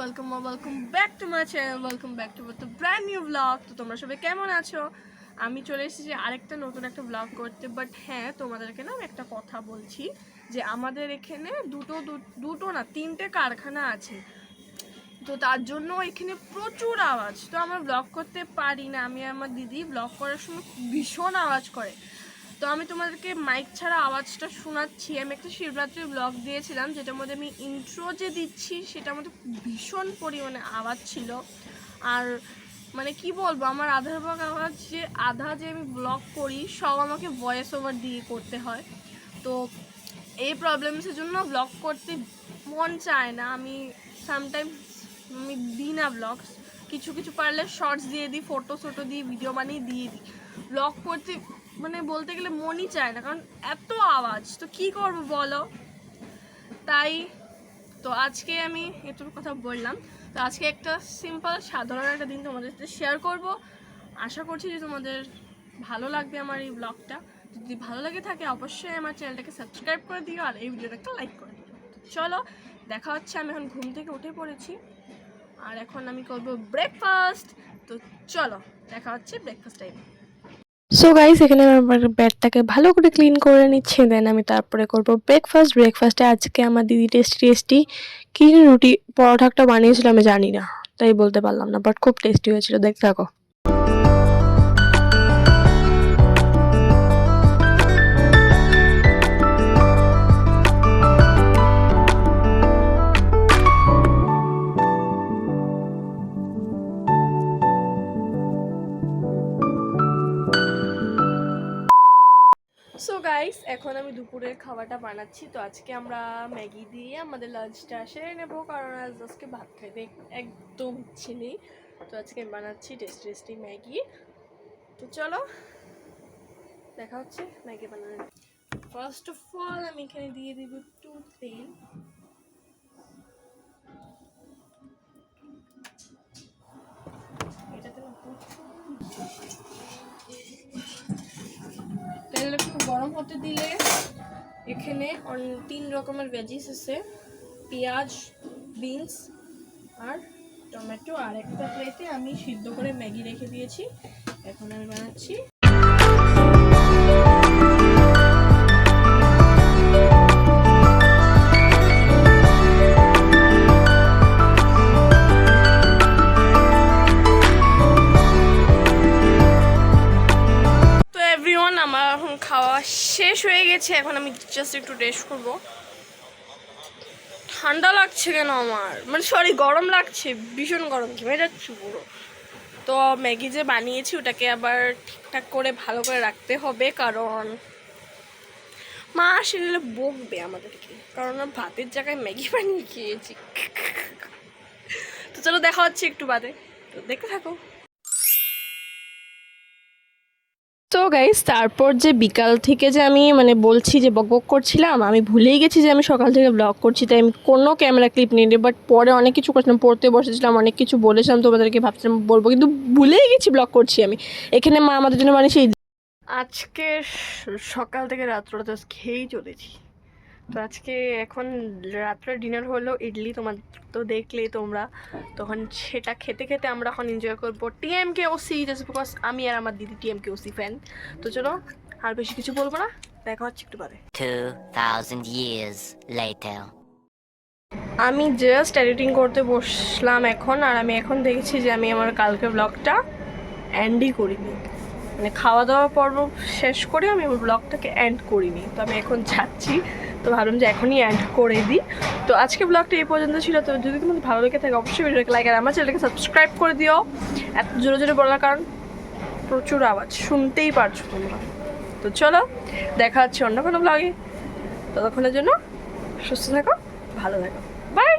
welcome back to my channel, welcome back to the brand new vlog। তো তোমরা সবাই কেমন আছো? আমি চলে এসেছি আরেকটা নতুন একটা ব্লগ করতে। বাট হ্যাঁ, তোমাদেরকে না একটা কথা বলছি যে আমাদের এখানে দুটো না তিনটে কারখানা আছে, তো তার জন্য এখানে প্রচুর আওয়াজ। তো আমরা ব্লগ করতে পারি না, আমি আমার দিদি ব্লগ করার সময় ভীষণ আওয়াজ করে। তো আমি তোমাদেরকে মাইক ছাড়া আওয়াজটা শোনাচ্ছি। আমি একটা শিবরাত্রির ব্লগ দিয়েছিলাম, যেটার মধ্যে আমি ইন্ট্রো যে দিচ্ছি সেটার মধ্যে ভীষণ পরিমাণে আওয়াজ ছিল। আর মানে কি বলবো, আমার আধার ভাগ আওয়াজ যে আধা যে আমি ব্লগ করি সব আমাকে ভয়েস ওভার দিয়ে করতে হয়। তো এই প্রবলেমসের জন্য ব্লগ করতে মন চায় না। আমি সামটাইমস আমি দিই না ব্লগস, কিছু পারলে শর্টস দিয়ে দিই, ফটো দিই, ভিডিও বানিয়ে দিয়ে দিই। ব্লগ করতে মানে বলতে গেলে মনই চায় না, কারণ এত আওয়াজ। তো কি করব বলো? তাই তো আজকে আমি এটুকু কথা বললাম। তো আজকে একটা সিম্পল সাধারণ একটা দিন তোমাদের সাথে শেয়ার করব। আশা করছি যে তোমাদের ভালো লাগবে আমার এই ব্লগটা। যদি ভালো লাগে থাকে অবশ্যই আমার চ্যানেলটাকে সাবস্ক্রাইব করে দিও আর এই ভিডিওটাকে লাইক করে দিও। চলো দেখা হচ্ছে। আমি এখন ঘুম থেকে উঠে পড়েছি আর এখন আমি করব ব্রেকফাস্ট। তো চলো দেখা হচ্ছে ব্রেকফাস্ট টাইমে। সো গাইস, এখানে আমার বেডটাকে ভালো করে ক্লিন করে নিচ্ছে, দেন আমি তারপরে করব ব্রেকফাস্টে আজকে আমার দিদি টেস্টি কি রুটি পরোটা বানিয়েছিল আমি জানি না, তাই বলতে পারলাম না, বাট খুব টেস্টি হয়েছিল। দেখতে থাকো। সো গাইস, এখন আমি দুপুরের খাবারটা বানাচ্ছি। তো আজকে আমরা ম্যাগি দিয়ে আমাদের লাঞ্চটা সেরে নেবো, কারণ আজকে ভাত খাইতে একদম ইচ্ছে নেই। তো আজকে আমি বানাচ্ছি টেস্টি ম্যাগি। তো চলো দেখা হচ্ছে ম্যাগি বানানো। ফার্স্ট অফ অল আমি এখানে দিয়ে দিব একটু তেল। এটাতে তেল একটু গরম হতে দিলে এখানে 3 রকমের ভেজিস আছে, পেঁয়াজ, বিনস আর টমেটো। আর একটা প্লেটে আমি সিদ্ধ করে ম্যাগি রেখে দিয়েছি, এখন আমি বানাচ্ছি। আমার এখন খাওয়া শেষ হয়ে গেছে, এখন আমি জাস্ট একটু রেস্ট করবো। ঠান্ডা লাগছে কেন আমার, মানে সরি গরম লাগছে, ভীষণ গরম, ঘেমে যাচ্ছে পুরো। তো ম্যাগি যে বানিয়েছি ওটাকে আবার ঠিকঠাক করে ভালো করে রাখতে হবে, কারণ মা আসলে বকবে আমাদেরকে, কারণ ভাতের জায়গায় ম্যাগি বানিয়ে খেয়েছি। তো চলো দেখা হচ্ছে একটু বাদে, তো দেখতে থাকো। তো গাইস, তারপর যে বিকাল থেকে যে আমি বলছি যে বকবক করছিলাম, আমি ভুলেই গেছি যে আমি সকাল থেকে ব্লগ করছি, তাই আমি কোনো ক্যামেরা ক্লিপ নিই নি। বাট পরে অনেক কিছু করছিলাম, পড়তে বসেছিলাম, অনেক কিছু বলেছিলাম তোমাদেরকে, ভাবছিলাম বলবো, কিন্তু ভুলেই গেছি ব্লগ করছি আমি। এখানে মা আমাদের জন্য সেই আজকে সকাল থেকে রাত্রটা খেয়েই চলেছি। তো আজকে এখন রাত্রে ডিনার হলো ইডলি, তোমার তো দেখলেই তোমরা। তখন সেটা খেতে খেতে আমরা এখন এনজয় করবো TMKOC, জাস্ট বিকজ আমি আর আমার দিদি TMKOC ফ্যান। তো চলো আর বেশি কিছু বলবো না, দেখা হচ্ছে একটু বাদে। 2000 years later. আমি জাস্ট এডিটিং করতে বসলাম এখন, আর আমি এখন দেখেছি যে আমি আমার কালকে ব্লগটা এন্ডই করিনি, মানে খাওয়া দাওয়া পর্ব শেষ করে আমি আমার ব্লগটাকে এন্ড করিনি। তো আমি এখন যাচ্ছি, তো ভাবলাম যে এখনই এন্ড করে দিই। তো আজকে ব্লগটা এই পর্যন্ত ছিল। তো যদি তোমাদের ভালো লেগে থাকে অবশ্যই ভিডিওটাকে লাইক আর আমার চ্যানেলটাকে সাবস্ক্রাইব করে দিও। এত জোরে বলার কারণ প্রচুর আওয়াজ, শুনতেই পারছো তোমরা। তো চলো দেখা হচ্ছে অন্য কোনো ব্লগে, ততক্ষণের জন্য সুস্থ থাকো, ভালো থাকো, বাই।